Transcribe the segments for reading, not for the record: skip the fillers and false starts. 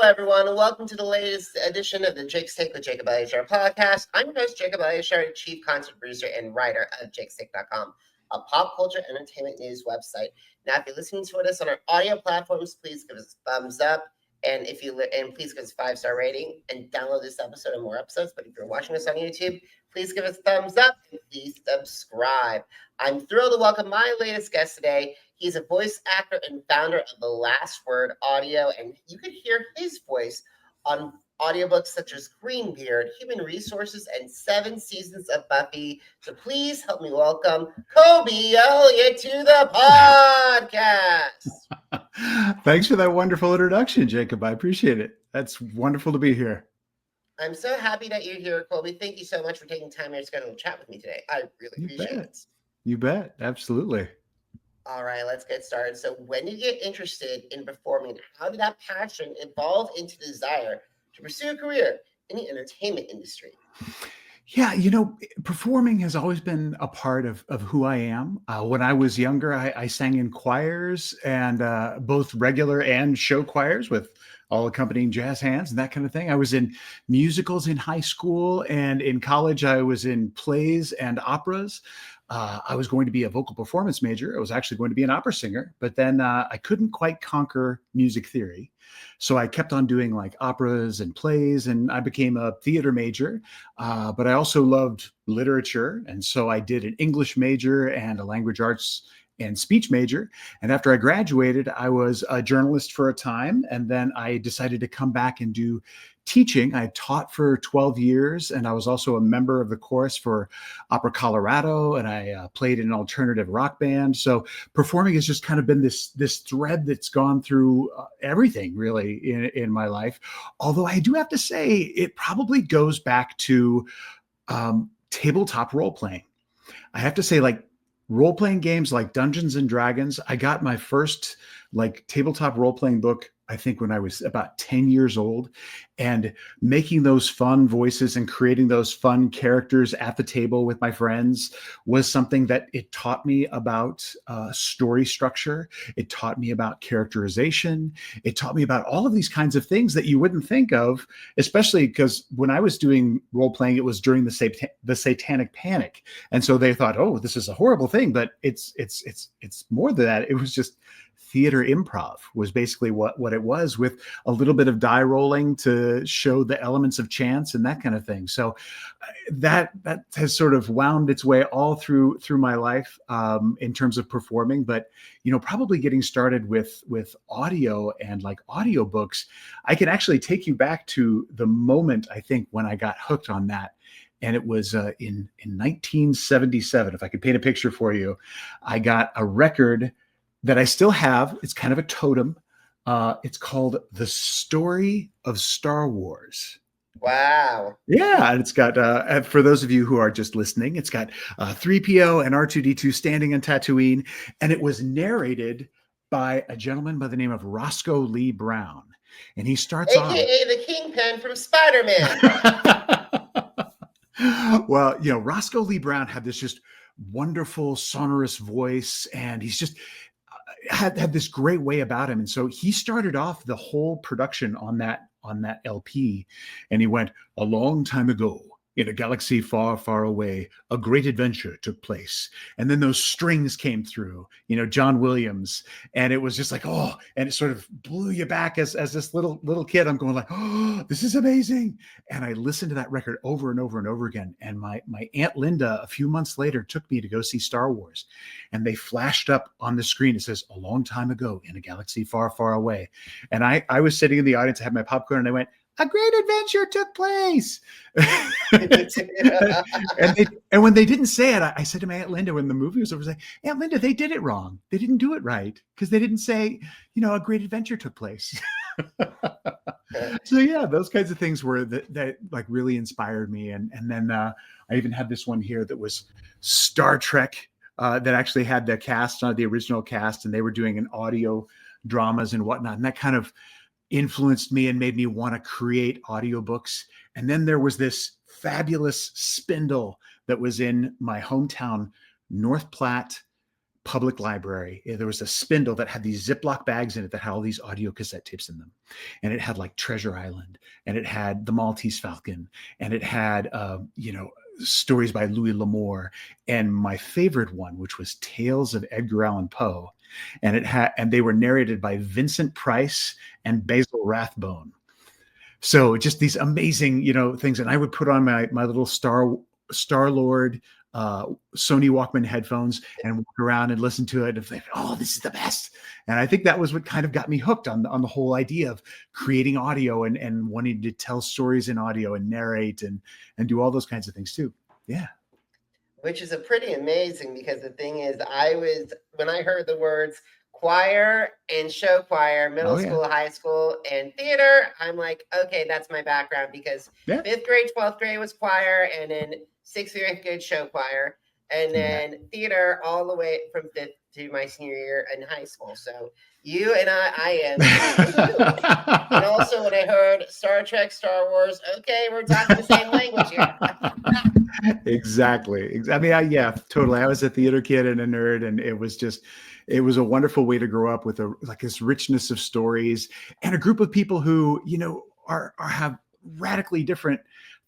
everyone, and welcome to the latest edition of the Jake's Take with Jacob Elyachar Podcast. I'm your host, Jacob Elyachar, Chief Content Producer and writer of jakestake.com, a pop culture entertainment news website. Now, if you're listening to us on our audio platforms, please give us a thumbs up, and please give us a 5-star rating, and download this episode and more episodes. But if you're watching us on YouTube, please give us a thumbs up and please subscribe. I'm thrilled to welcome my latest guest today. He's a voice actor and founder of The Last Word Audio, and you can hear his voice on audiobooks such as Greenbeard, Human Resources, and 7 seasons of Buffy. So please help me welcome Colby Elliott to the podcast. Thanks for that wonderful introduction, Jacob. I appreciate it. That's wonderful to be here. I'm so happy that you're here, Colby. Thank you so much for taking time out of your schedule to chat with me today. I really appreciate it. You bet. Absolutely. All right, let's get started. So when you get interested in performing, how did that passion evolve into desire to pursue a career in the entertainment industry? Yeah, performing has always been a part of who I am. When I was younger, I sang in choirs, and both regular and show choirs with all accompanying jazz hands and that kind of thing. I was in musicals in high school, and in college, I was in plays and operas. I was going to be a vocal performance major. I was actually going to be an opera singer, but then I couldn't quite conquer music theory. So I kept on doing like operas and plays, and I became a theater major. But I also loved literature. And so I did an English major and a language arts and speech major. And after I graduated, I was a journalist for a time. And then I decided to come back and do teaching. I taught for 12 years, and I was also a member of the chorus for Opera Colorado, and I played in an alternative rock band. So performing has just kind of been this thread that's gone through everything really in my life. Although I do have to say, it probably goes back to tabletop role playing. I have to say, like, role-playing games like Dungeons and Dragons. I got my first like tabletop role-playing book, I think, when I was about 10 years old, and making those fun voices and creating those fun characters at the table with my friends was something that it taught me about story structure. It taught me about characterization. It taught me about all of these kinds of things that you wouldn't think of, especially because when I was doing role playing, it was during the Satanic Panic. And so they thought, oh, this is a horrible thing, but it's more than that. It was just theater improv was basically what it was, with a little bit of die rolling to show the elements of chance and that kind of thing. So that has sort of wound its way all through my life in terms of performing. But probably getting started with audio and like audiobooks, I can actually take you back to the moment, I think, when I got hooked on that. And it was in 1977. If I could paint a picture for you, I got a record that I still have. It's kind of a totem. It's called The Story of Star Wars. Wow. Yeah, and it's got, for those of you who are just listening, it's got 3PO and R2-D2 standing on Tatooine, and it was narrated by a gentleman by the name of Roscoe Lee Brown. And he starts off... AKA the Kingpin from Spider-Man. Well, Roscoe Lee Brown had this just wonderful sonorous voice, and he's just... had this great way about him. And so he started off the whole production on that LP, and he went, "A long time ago, in a galaxy far, far away, a great adventure took place." And then those strings came through, John Williams. And it was just like, oh, and it sort of blew you back as this little kid. I'm going like, oh, this is amazing. And I listened to that record over and over and over again. And my Aunt Linda, a few months later, took me to go see Star Wars. And they flashed up on the screen. It says, "A long time ago in a galaxy far, far away." And I was sitting in the audience, I had my popcorn, and I went, "A great adventure took place." and when they didn't say it, I said to my Aunt Linda when the movie was over, I was like, "Aunt Linda, they did it wrong. They didn't do it right, because they didn't say, a great adventure took place." So yeah, those kinds of things were that like really inspired me. And then I even had this one here that was Star Trek, that actually had the cast, the original cast, and they were doing an audio dramas and whatnot. And that kind of influenced me and made me want to create audiobooks. And then there was this fabulous spindle that was in my hometown, North Platte, public library. There was a spindle that had these Ziploc bags in it that had all these audio cassette tapes in them. And it had like Treasure Island, and it had The Maltese Falcon, and it had, stories by Louis L'Amour. And my favorite one, which was Tales of Edgar Allan Poe. And they were narrated by Vincent Price and Basil Rathbone. So just these amazing, things. And I would put on my little Star-Lord Sony Walkman headphones and walk around and listen to it and think, oh, this is the best. And I think that was what kind of got me hooked on the whole idea of creating audio and wanting to tell stories in audio and narrate and do all those kinds of things too. Yeah. Which is a pretty amazing, because the thing is, when I heard the words choir and show choir, middle school, high school, and theater, I'm like, okay, that's my background, because 5th grade, 12th grade was choir, and then 6th and 8th grade show choir, and then theater all the way from 5th to my senior year in high school. So you and I am. And also when I heard Star Trek, Star Wars, okay, we're talking the same language here. Exactly. I mean, totally. I was a theater kid and a nerd, and it was a wonderful way to grow up with this richness of stories and a group of people who, have radically different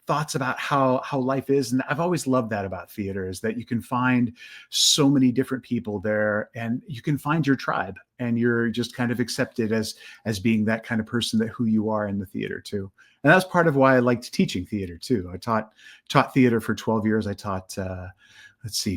thoughts about how life is. And I've always loved that about theater, is that you can find so many different people there, and you can find your tribe, and you're just kind of accepted as being that kind of person, that who you are in the theater too. And that's part of why I liked teaching theater too. I taught theater for 12 years. I taught,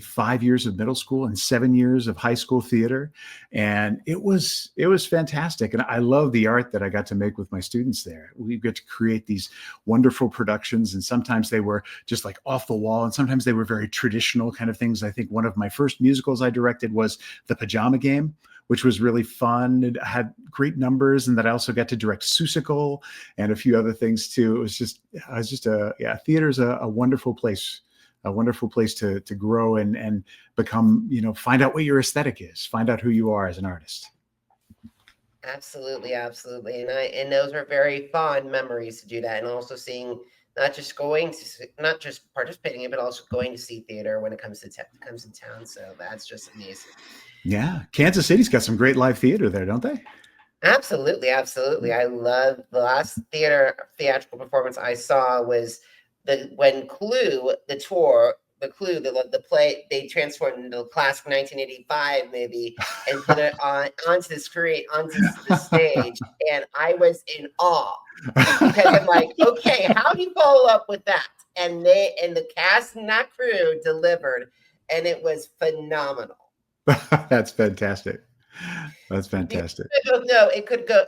5 years of middle school and 7 years of high school theater. And it was fantastic. And I love the art that I got to make with my students there. We got to create these wonderful productions. And sometimes they were just like off the wall, and sometimes they were very traditional kind of things. I think one of my first musicals I directed was The Pajama Game, which was really fun. It had great numbers, and that I also got to direct Seussical and a few other things too. Theater's a wonderful place. A wonderful place to grow and become, find out what your aesthetic is, find out who you are as an artist. Absolutely. And those are very fond memories to do that. And also seeing, not just participating in, but also going to see theater when it comes to town. So that's just amazing. Yeah. Kansas City's got some great live theater there, don't they? Absolutely. I love the last theatrical performance I saw was when Clue, the play, they transformed into the classic 1985 movie and put it onto the screen, onto the stage, and I was in awe, because I'm like, okay, how do you follow up with that? And the cast and that crew delivered, and it was phenomenal. That's fantastic. That's fantastic. No, it could go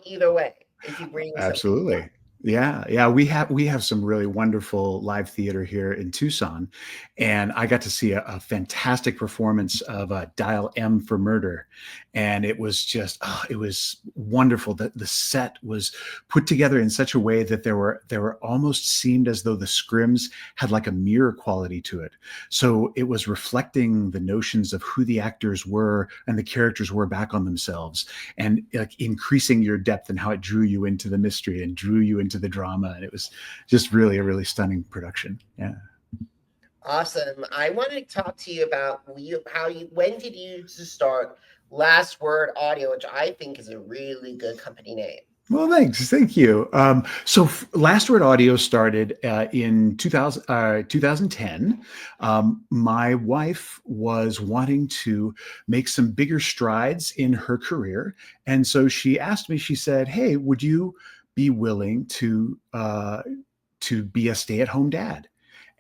either way if you bring absolutely. Yeah. We have some really wonderful live theater here in Tucson, and I got to see a fantastic performance of Dial M for Murder, and it was just it was wonderful. The set was put together in such a way that there were almost seemed as though the scrims had like a mirror quality to it. So it was reflecting the notions of who the actors were and the characters were back on themselves, and like increasing your depth and how it drew you into the mystery and drew you into the drama. And it was just really a really stunning production. Yeah. Awesome. I want to talk to you about when did you start Last Word Audio, which I think is a really good company name. Well, thanks. Thank you. So Last Word Audio started in 2010. My wife was wanting to make some bigger strides in her career. And so she asked me, she said, hey, would you be willing to be a stay-at-home dad?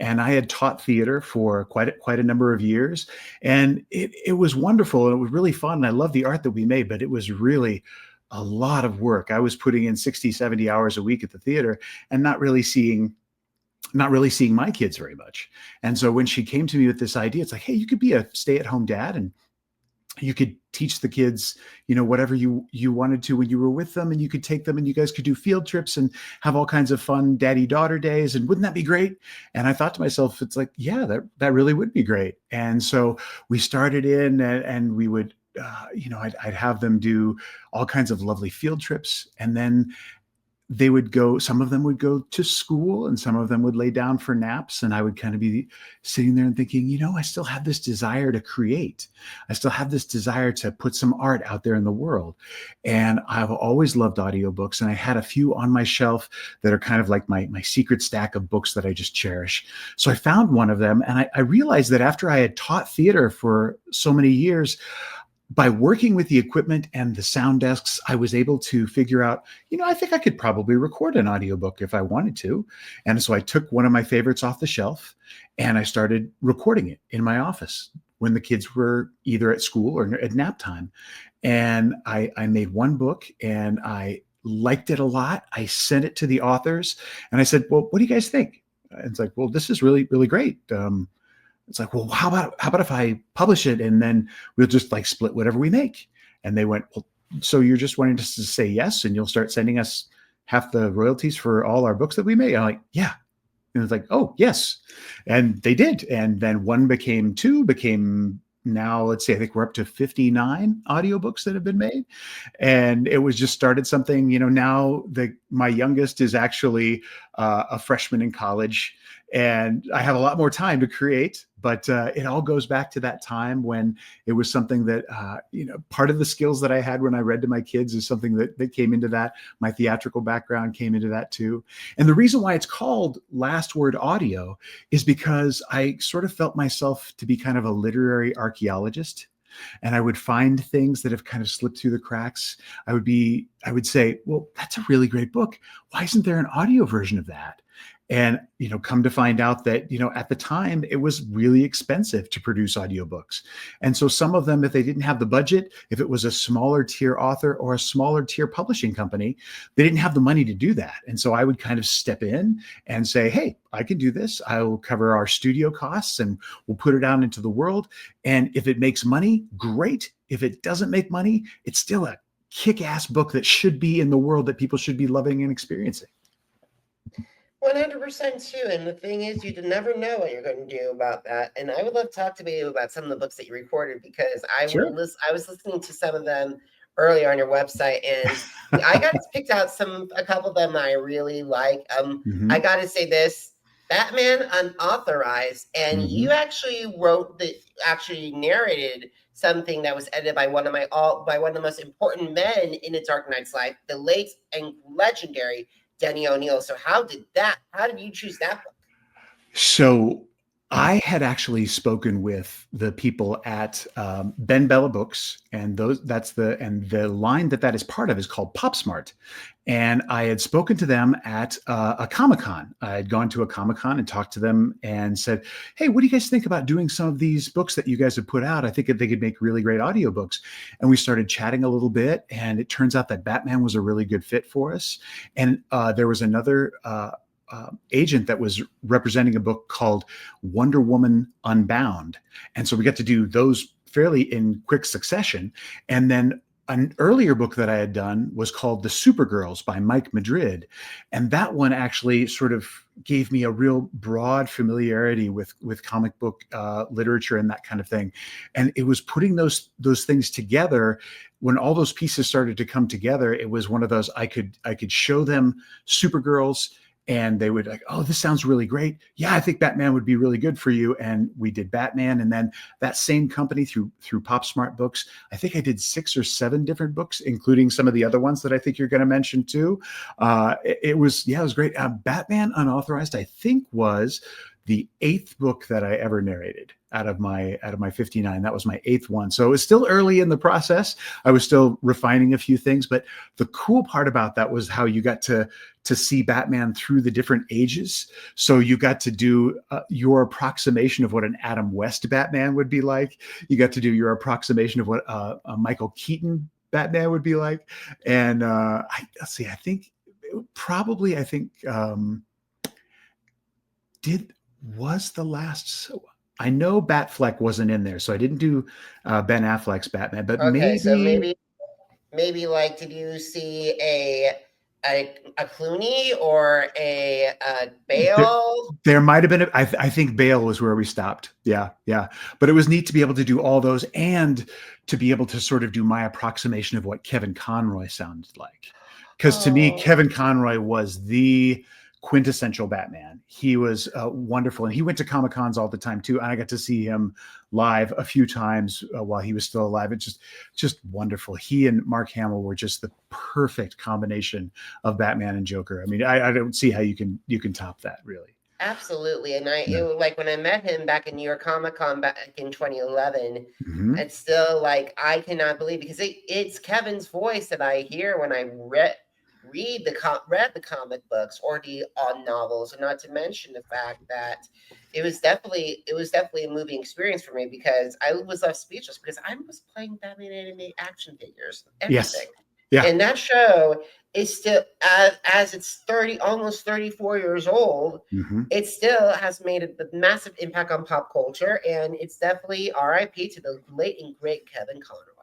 And I had taught theater for quite a number of years, and it was wonderful, and it was really fun. And I love the art that we made, but it was really a lot of work. I was putting in 60, 70 hours a week at the theater and not really seeing my kids very much. And so when she came to me with this idea, it's like, hey, you could be a stay-at-home dad, and you could teach the kids, whatever you wanted to when you were with them, and you could take them and you guys could do field trips and have all kinds of fun daddy-daughter days. And wouldn't that be great? And I thought to myself, it's like, yeah, that really would be great. And so we started in, and we would, I'd have them do all kinds of lovely field trips. And then some of them would go to school and some of them would lay down for naps. And I would kind of be sitting there and thinking, I still have this desire to create. I still have this desire to put some art out there in the world. And I've always loved audiobooks. And I had a few on my shelf that are kind of like my secret stack of books that I just cherish. So I found one of them, and I realized that after I had taught theater for so many years, by working with the equipment and the sound desks, I was able to figure out, I think I could probably record an audiobook if I wanted to. And so I took one of my favorites off the shelf and I started recording it in my office when the kids were either at school or at nap time. And I made one book and I liked it a lot. I sent it to the authors and I said, well, what do you guys think? And it's like, well, this is really, really great. It's like, well, how about if I publish it and then we'll just like split whatever we make? And they went, well, so you're just wanting us to say yes, and you'll start sending us half the royalties for all our books that we make? I'm like, yeah. And it's like, oh, yes. And they did. And then one became two, now, let's say, I think we're up to 59 audiobooks that have been made. And it was just started something, now my youngest is actually a freshman in college. And I have a lot more time to create, but it all goes back to that time when it was something that, part of the skills that I had when I read to my kids is something that came into that. My theatrical background came into that too. And the reason why it's called Last Word Audio is because I sort of felt myself to be kind of a literary archaeologist. And I would find things that have kind of slipped through the cracks. I would say, well, that's a really great book. Why isn't there an audio version of that? And, come to find out that, at the time, it was really expensive to produce audiobooks. And so some of them, if they didn't have the budget, if it was a smaller tier author or a smaller tier publishing company, they didn't have the money to do that. And so I would kind of step in and say, hey, I can do this. I will cover our studio costs and we'll put it out into the world. And if it makes money, great. If it doesn't make money, it's still a kick-ass book that should be in the world that people should be loving and experiencing. 100% too. And the thing is, you never know what you're going to do about that. And I would love to talk to you about some of the books that you recorded, because I was listening to some of them earlier on your website, and I got picked out a couple of them I really like. I got to say this: Batman Unauthorized, and you actually narrated something that was edited by one of the most important men in A Dark Knight's life, the late and legendary Denny O'Neil. So how did you choose that book? So I had actually spoken with the people at Ben Bella Books, and the line that is part of is called Pop Smart. And I had spoken to them at a Comic-Con. I had gone to a Comic-Con and talked to them and said, hey, what do you guys think about doing some of these books that you guys have put out? I think that they could make really great audiobooks. And we started chatting a little bit, and it turns out that Batman was a really good fit for us. And there was another agent that was representing a book called Woman Unbound. And so we got to do those fairly in quick succession. And then an earlier book that I had done was called The Supergirls by Mike Madrid. And that one actually sort of gave me a real broad familiarity with comic book literature and that kind of thing. And it was putting those things together. When all those pieces started to come together, it was one of those, I could show them Supergirls, and they would like, oh, this sounds really great. Yeah, I think Batman would be really good for you. And we did Batman. And then that same company through Pop Smart Books, I think I did 6 or 7 different books, including some of the other ones that I think you're going to mention too. It was great. Batman Unauthorized, I think, was the 8th book that I ever narrated out of my 59. That was my 8th one. So it was still early in the process. I was still refining a few things, but the cool part about that was how you got to see Batman through the different ages. So you got to do your approximation of what an Adam West Batman would be like. You got to do your approximation of what a Michael Keaton Batman would be like. And I know Batfleck wasn't in there, so I didn't do Ben Affleck's Batman, but maybe like, did you see a Clooney or a Bale? There might have been. I think Bale was where we stopped. Yeah. But it was neat to be able to do all those and to be able to sort of do my approximation of what Kevin Conroy sounded like. Because to me, Oh, Kevin Conroy was the quintessential Batman. He was wonderful, and he went to Comic Cons all the time too. And I got to see him live a few times while he was still alive. It's just wonderful. He and Mark Hamill were just the perfect combination of Batman and Joker. I mean, I don't see how you can top that, really. absolutely. And Yeah. it was like when I met him back in New York Comic Con back in 2011, Mm-hmm. it's still like I cannot believe, because it's Kevin's voice that I hear when I read the comic books or the novels, and not to mention the fact that it was definitely a moving experience for me, because I was left speechless because I was playing Batman anime action figures, Yes. everything. Yeah. And that show is still, as it's almost 34 years old, Mm-hmm. it still has made a massive impact on pop culture, and it's definitely RIP to the late and great Kevin Conroy.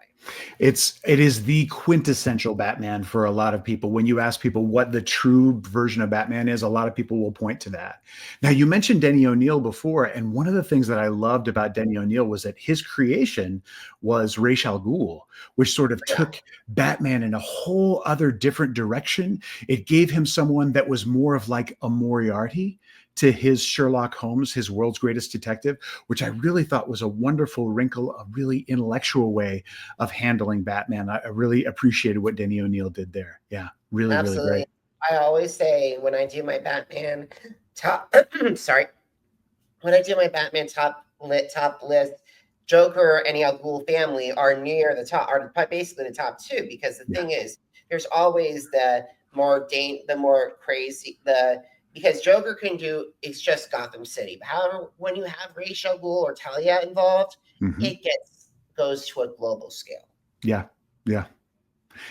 It is the quintessential Batman for a lot of people. When you ask people what the true version of Batman is, a lot of people will point to that. Now, you mentioned Denny O'Neil before, and one of the things that I loved about Denny O'Neil was that his creation was Ra's al Ghul, which sort of took Batman in a whole other different direction. It gave him someone that was more of like a Moriarty to his Sherlock Holmes, his world's greatest detective, which I really thought was a wonderful wrinkle, a really intellectual way of handling Batman. I really appreciated what Denny O'Neil did there. Yeah, really, really Absolutely. great. I always say when I do my Batman top, sorry, when I do my Batman top list, Joker and the Al Ghul family are near the top, are basically the top two, because the Yeah. thing is, there's always the more crazy, because Joker can do, it's just Gotham City. But however, when you have Ra's al Ghul or Talia involved, Mhm. it goes to a global scale. Yeah. Yeah.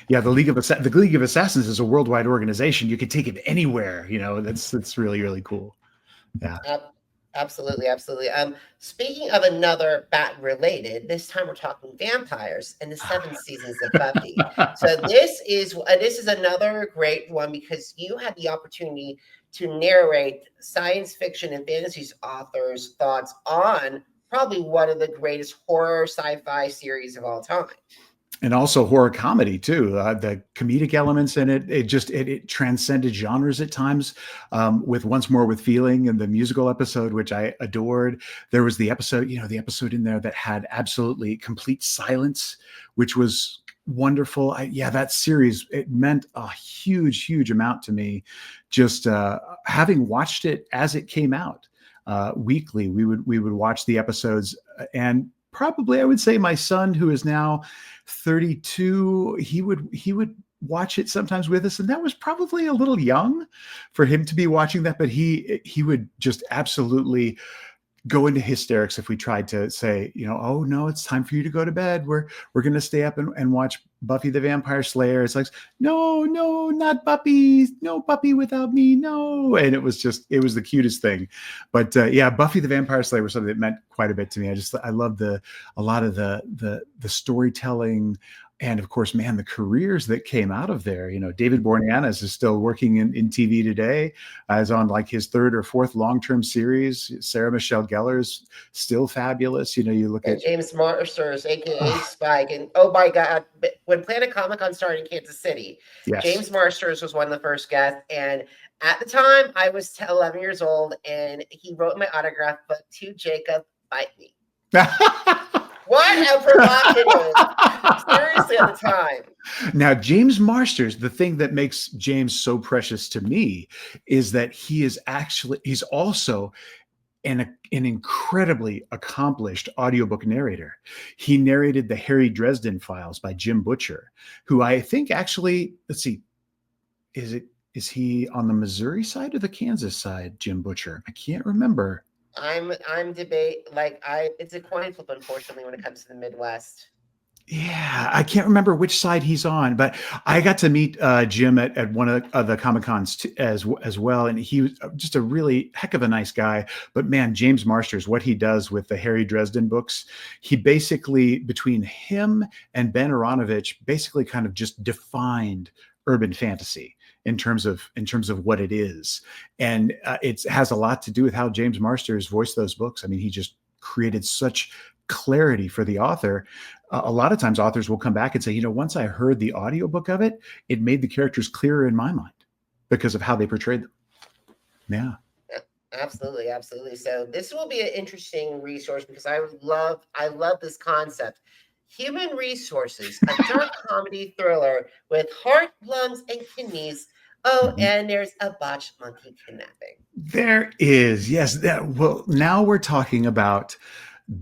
Yeah. The League of Assassins is a worldwide organization. You can take it anywhere. That's really, really cool. Yeah. Absolutely, absolutely. Speaking of another bat related, this time we're talking vampires and the 7 seasons of Buffy. So this is another great one, because you had the opportunity to narrate science fiction and fantasy authors' thoughts on probably one of the greatest horror sci-fi series of all time. And also horror comedy too. The comedic elements in it transcended genres at times. With Once More with Feeling and the musical episode, which I adored. There was the episode in there that had absolutely complete silence, which was wonderful. That series, it meant a huge, huge amount to me. Just having watched it as it came out weekly, we would watch the episodes, and probably I would say my son, who is now 32, he would watch it sometimes with us, and that was probably a little young for him to be watching that, but he would just absolutely go into hysterics if we tried to say, oh no, it's time for you to go to bed. We're going to stay up and watch Buffy the Vampire Slayer. It's like, no, not Buffy. No Buffy without me. No. And it was the cutest thing. But Buffy the Vampire Slayer was something that meant quite a bit to me. I loved a lot of the storytelling. And of course, man, the careers that came out of there. David Boreanaz is still working in TV today, as on like his third or fourth long-term series. Sarah Michelle Gellar is still fabulous. You look at James Marsters, aka Spike, and oh my God, when Planet Comic Con started in Kansas City, yes. James Marsters was one of the first guests, and at the time I was 11 years old, and he wrote my autograph book to Jacob, Bite Me. What a provocative! Seriously, at the time. Now, James Marsters, the thing that makes James so precious to me is that he's also an incredibly accomplished audiobook narrator. He narrated the Harry Dresden Files by Jim Butcher, who I think actually, let's see, is he on the Missouri side or the Kansas side, Jim Butcher? I can't remember. I'm it's a coin flip, unfortunately, when it comes to the Midwest. Yeah, I can't remember which side he's on, but I got to meet Jim at one of the Comic Cons as well, and he was just a really heck of a nice guy. But man, James Marsters, what he does with the Harry Dresden books, he basically, between him and Ben Aronovich, basically kind of just defined urban fantasy in terms of what it is, and it has a lot to do with how James Marsters voiced those books. I mean, he just created such clarity for the author. A lot of times authors will come back and say, once I heard the audiobook of it, it made the characters clearer in my mind because of how they portrayed them. Yeah. Absolutely, absolutely. So this will be an interesting resource because I love this concept. Human Resources, a dark comedy thriller with heart, lungs, and kidneys. Oh, and there's a botched monkey kidnapping. There is, yes. Well, now we're talking about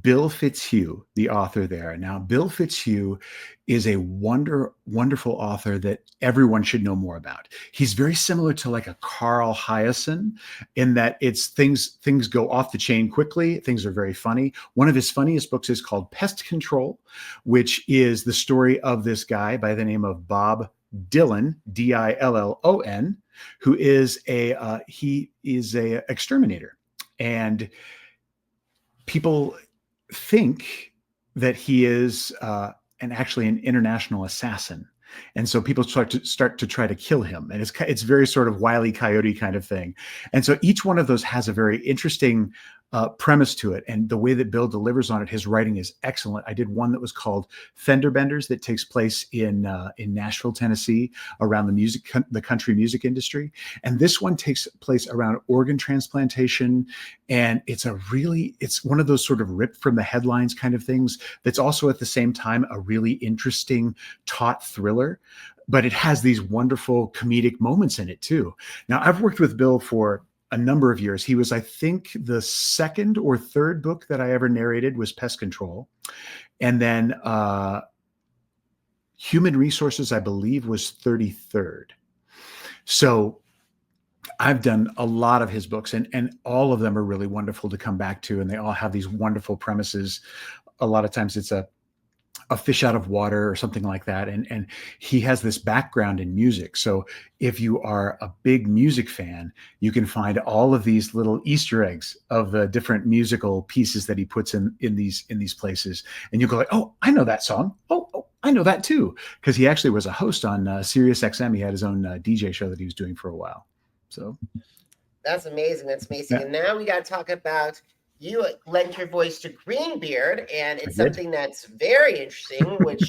Bill Fitzhugh, the author there. Now, Bill Fitzhugh is a wonderful author that everyone should know more about. He's very similar to like a Carl Hiaasen in that it's things go off the chain quickly. Things are very funny. One of his funniest books is called Pest Control, which is the story of this guy by the name of Bob Dylan, Dillon, who is a exterminator, and people think that he is actually an international assassin. And so people start to try to kill him. And it's very sort of Wile E. Coyote kind of thing. And so each one of those has a very interesting premise to it. And the way that Bill delivers on it, his writing is excellent. I did one that was called Fender Benders that takes place in Nashville, Tennessee, around the country music industry. And this one takes place around organ transplantation. And it's one of those sort of ripped from the headlines kind of things that's also at the same time a really interesting taut thriller. But it has these wonderful comedic moments in it too. Now, I've worked with Bill for a number of years. He was, I think, the second or third book that I ever narrated was Pest Control. And then Human Resources, I believe, was 33rd. So I've done a lot of his books, and all of them are really wonderful to come back to. And they all have these wonderful premises. A lot of times it's a fish out of water or something like that. And he has this background in music. So if you are a big music fan, you can find all of these little Easter eggs of the different musical pieces that he puts in these places. And you go like, oh, I know that song. Oh, I know that too. Because he actually was a host on Sirius XM. He had his own DJ show that he was doing for a while. So that's amazing. That's amazing. Yeah. And now we got to talk about, you lent your voice to Greenbeard, and it's something that's very interesting, which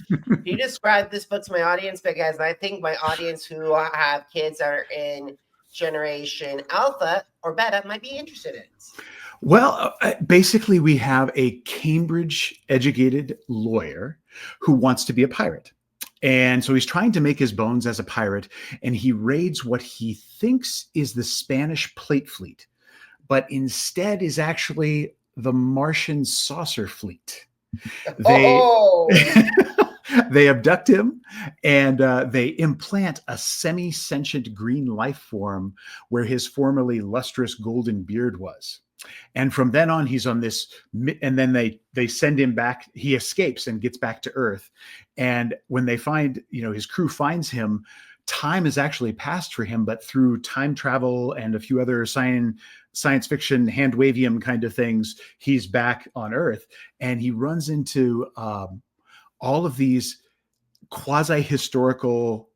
you describe this book to my audience, because I think my audience who have kids that are in Generation Alpha or Beta might be interested in it. Well, basically, we have a Cambridge-educated lawyer who wants to be a pirate. And so he's trying to make his bones as a pirate, and he raids what he thinks is the Spanish plate fleet, but instead is actually the Martian saucer fleet. They abduct him, and they implant a semi-sentient green life form where his formerly lustrous golden beard was. And from then on, he's on this, and then they send him back. He escapes and gets back to Earth. And when they find, his crew finds him, time has actually passed for him, but through time travel and a few other science fiction hand-wavium kind of things, he's back on Earth. And he runs into all of these quasi-historical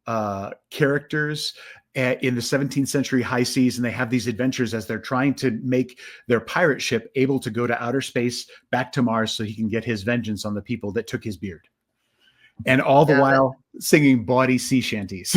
characters in the 17th century high seas, and they have these adventures as they're trying to make their pirate ship able to go to outer space back to Mars so he can get his vengeance on the people that took his beard. And all the while singing bawdy sea shanties.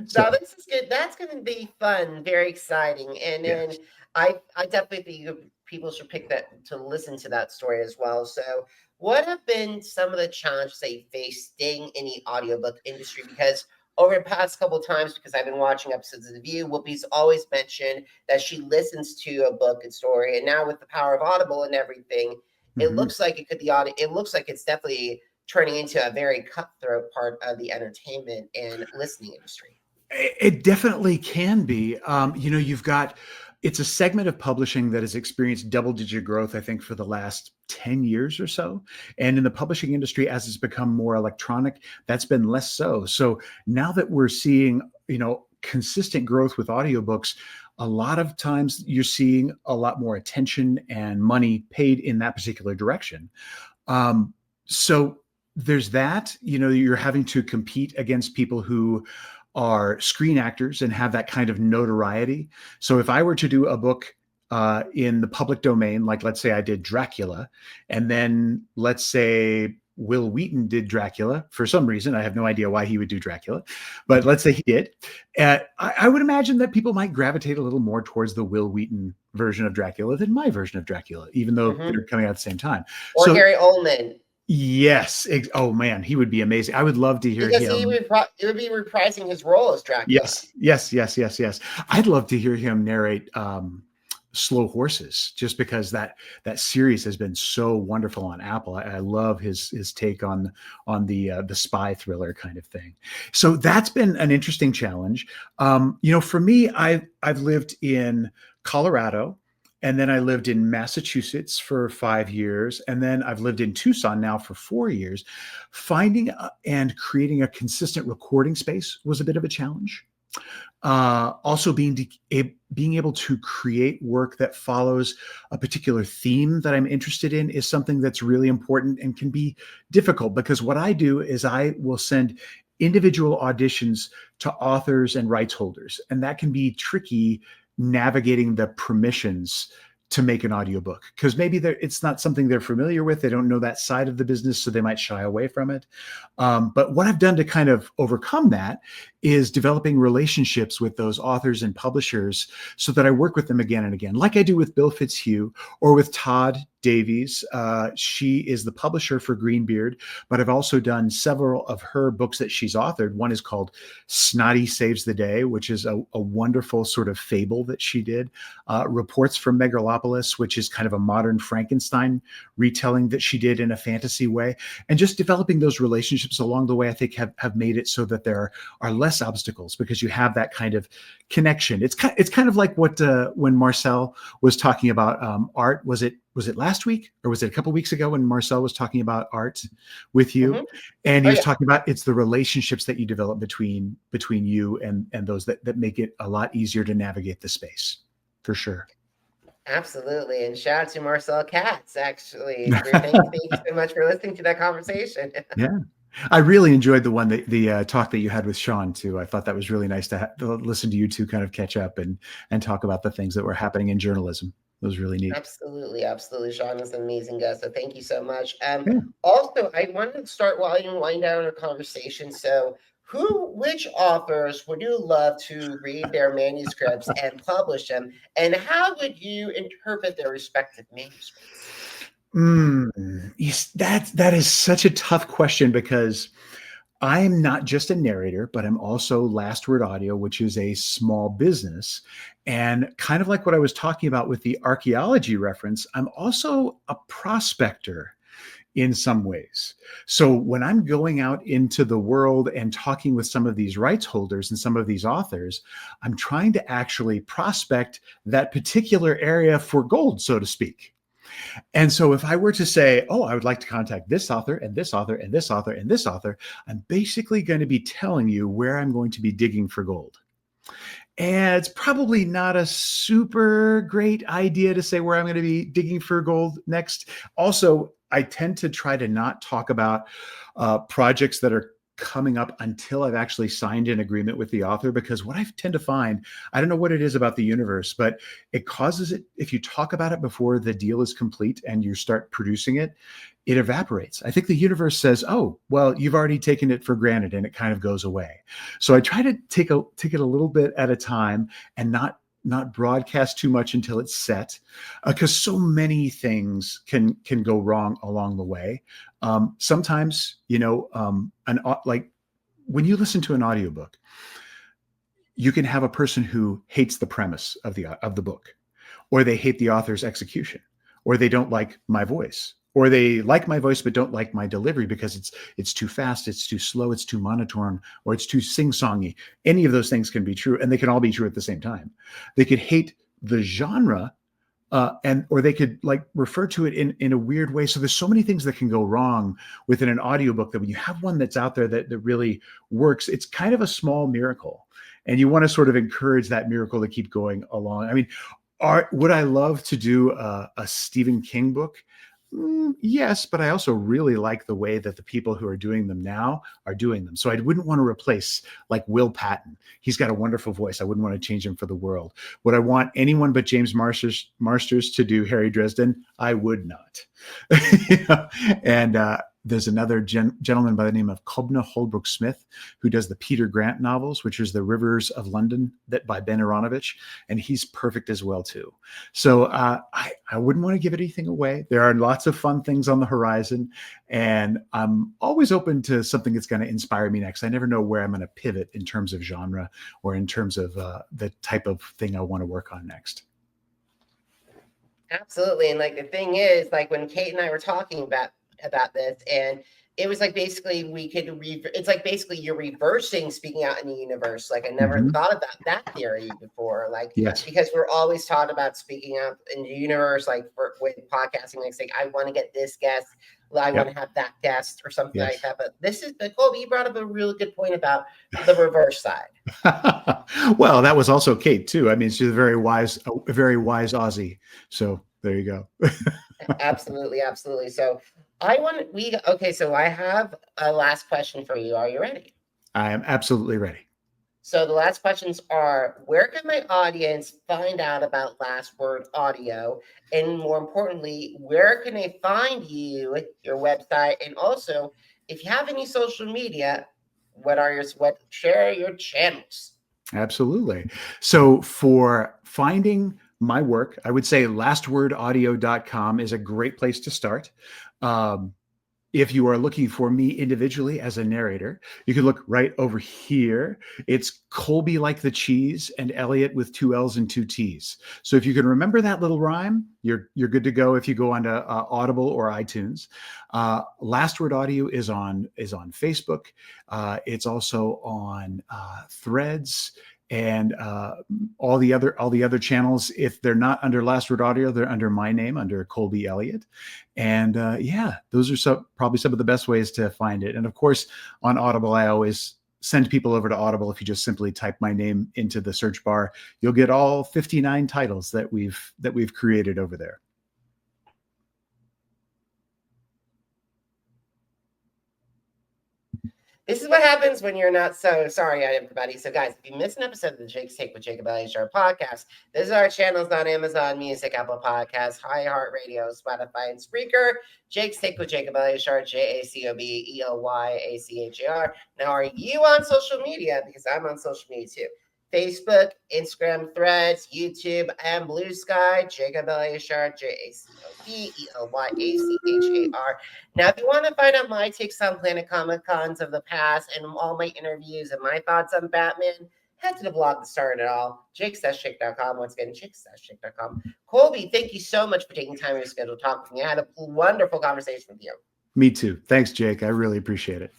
So this is good. That's going to be fun, very exciting. And then I definitely think people should pick that to listen to that story as well. So what have been some of the challenges that you faced staying in the audiobook industry? Because over the past couple of times, because I've been watching episodes of The View, Whoopi's always mentioned that she listens to a book and story. And now with the power of Audible and everything, it looks like it looks like it's definitely turning into a very cutthroat part of the entertainment and listening industry. It definitely can be. It's a segment of publishing that has experienced double-digit growth, I think, for the last 10 years or so. And in the publishing industry, as it's become more electronic, that's been less so. So now that we're seeing, consistent growth with audiobooks, a lot of times you're seeing a lot more attention and money paid in that particular direction. So there's that, you're having to compete against people who are screen actors and have that kind of notoriety. So if I were to do a book in the public domain, like let's say I did Dracula, and then let's say Will Wheaton did Dracula for some reason. I have no idea why he would do Dracula, but let's say he did. I would imagine that people might gravitate a little more towards the Will Wheaton version of Dracula than my version of Dracula, even though they're coming out at the same time. Or so, Gary Oldman. Yes. Oh man, he would be amazing. I would love to hear him. Because he would be reprising his role as Dracula. Yes. I'd love to hear him narrate Slow Horses, just because that series has been so wonderful on Apple. I love his take on the spy thriller kind of thing. So that's been an interesting challenge. For me, I've lived in Colorado, and then I lived in Massachusetts for 5 years, and then I've lived in Tucson now for 4 years. Finding and creating a consistent recording space was a bit of a challenge. Also being able to create work that follows a particular theme that I'm interested in is something that's really important and can be difficult, because what I do is I will send individual auditions to authors and rights holders, and that can be tricky navigating the permissions to make an audiobook, because maybe it's not something they're familiar with. They don't know that side of the business, so they might shy away from it. But what I've done to kind of overcome that is developing relationships with those authors and publishers so that I work with them again and again, like I do with Bill Fitzhugh or with Todd Davies. She is the publisher for Greenbeard, but I've also done several of her books that she's authored. One is called Snotty Saves the Day, which is a wonderful sort of fable that she did. Reports from Megalopolis, which is kind of a modern Frankenstein retelling that she did in a fantasy way. And just developing those relationships along the way, I think have made it so that there are less obstacles, because you have that kind of connection. It's kind of like what when Marcel was talking about art. Was it last week, or was it a couple of weeks ago when Marcel was talking about art with you? And he was talking about it's the relationships that you develop between you and those that make it a lot easier to navigate the space, for sure. Absolutely. And shout out to Marcel Katz, actually. Thank you so much for listening to that conversation. Yeah. I really enjoyed the talk that you had with Sean too. I thought that was really nice to listen to you two kind of catch up and talk about the things that were happening in journalism. It was really neat. Absolutely. Sean is an amazing guest, so thank you so much. Also, I wanted to start wind down our conversation. So, which authors would you love to read their manuscripts and publish them, and how would you interpret their respective manuscripts? That is such a tough question, because I'm not just a narrator, but I'm also Last Word Audio, which is a small business. And kind of like what I was talking about with the archaeology reference, I'm also a prospector in some ways. So when I'm going out into the world and talking with some of these rights holders and some of these authors, I'm trying to actually prospect that particular area for gold, so to speak. And so if I were to say, oh, I would like to contact this author and this author and this author and this author, I'm basically going to be telling you where I'm going to be digging for gold. And it's probably not a super great idea to say where I'm going to be digging for gold next. Also, I tend to try to not talk about projects that are coming up until I've actually signed an agreement with the author, because what I tend to find, I don't know what it is about the universe, but it causes it, if you talk about it before the deal is complete and you start producing it, it evaporates. I think the universe says, oh, well, you've already taken it for granted, and it kind of goes away. So I try to take it a little bit at a time and not broadcast too much until it's set, because so many things can go wrong along the way. Sometimes, like when you listen to an audiobook, you can have a person who hates the premise of the book, or they hate the author's execution, or they don't like my voice, or they like my voice but don't like my delivery because it's too fast, it's too slow, it's too monotone, or it's too sing-songy. Any of those things can be true, and they can all be true at the same time. They could hate the genre, or they could like refer to it in a weird way. So there's so many things that can go wrong within an audiobook, that when you have one that's out there that really works, it's kind of a small miracle. And you want to sort of encourage that miracle to keep going along. I mean, would I love to do a Stephen King book? Yes, but I also really like the way that the people who are doing them now are doing them. So I wouldn't want to replace like Will Patton. He's got a wonderful voice. I wouldn't want to change him for the world. Would I want anyone but James Marsters to do Harry Dresden? I would not. You know? And there's another gentleman by the name of Cobna Holbrook Smith who does the Peter Grant novels, which is The Rivers of London that by Ben Aronovich, and he's perfect as well too. So I wouldn't want to give anything away. There are lots of fun things on the horizon, and I'm always open to something that's going to inspire me next. I never know where I'm going to pivot in terms of genre or in terms of the type of thing I want to work on next. Absolutely. And like the thing is, like when Kate and I were talking about this, and it was like basically we could it's like basically you're reversing speaking out in the universe. Like I never thought about that theory before. Like Yes. because we're always taught about speaking out in the universe, like with podcasting, like saying, I want to get this guest, I want to have that guest or something like that. But but Colby, you brought up a really good point about the reverse side. Well, that was also Kate too. I mean, she's a very wise Aussie. So there you go. Absolutely, absolutely. So so I have a last question for you. Are you ready? I am absolutely ready. So the last questions are, where can my audience find out about Last Word Audio? And more importantly, where can they find you, your website? And also, if you have any social media, share your channels? Absolutely. So for finding my work, I would say lastwordaudio.com is a great place to start. If you are looking for me individually as a narrator, you can look right over here. It's Colby like the cheese and Elliott with 2 L's and 2 T's. So if you can remember that little rhyme, you're good to go if you go onto Audible or iTunes. Last Word Audio is on Facebook. It's also on Threads and all the other channels. If they're not under Last Word Audio, they're under my name, under Colby Elliott. And those are probably some of the best ways to find it. And of course, on Audible, I always send people over to Audible. If you just simply type my name into the search bar, you'll get all 59 titles that we've created over there. This is what happens when you're not so sorry, everybody. So, guys, if you miss an episode of the Jake's Take with Jacob Elyachar podcast, this is our channels on Amazon Music, Apple Podcasts, iHeartRadio, Spotify, and Spreaker. Jake's Take with Jacob Elyachar, JACOBELYACHAR. Now, are you on social media? Because I'm on social media too. Facebook, Instagram, Threads, YouTube, and Blue Sky. Jacob Elyachar, JACOBELYACHAR. Now, if you want to find out my takes on Planet Comic Cons of the past and all my interviews and my thoughts on Batman, head to the blog that started it all, jakes-shake.com. Once again, jakes-shake.com. Colby, thank you so much for taking time in your schedule to talk with me. I had a wonderful conversation with you. Me too. Thanks, Jake. I really appreciate it.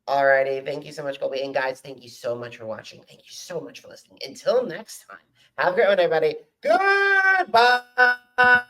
Alrighty, thank you so much, Colby. And guys, thank you so much for watching. Thank you so much for listening. Until next time, have a great one, everybody. Goodbye.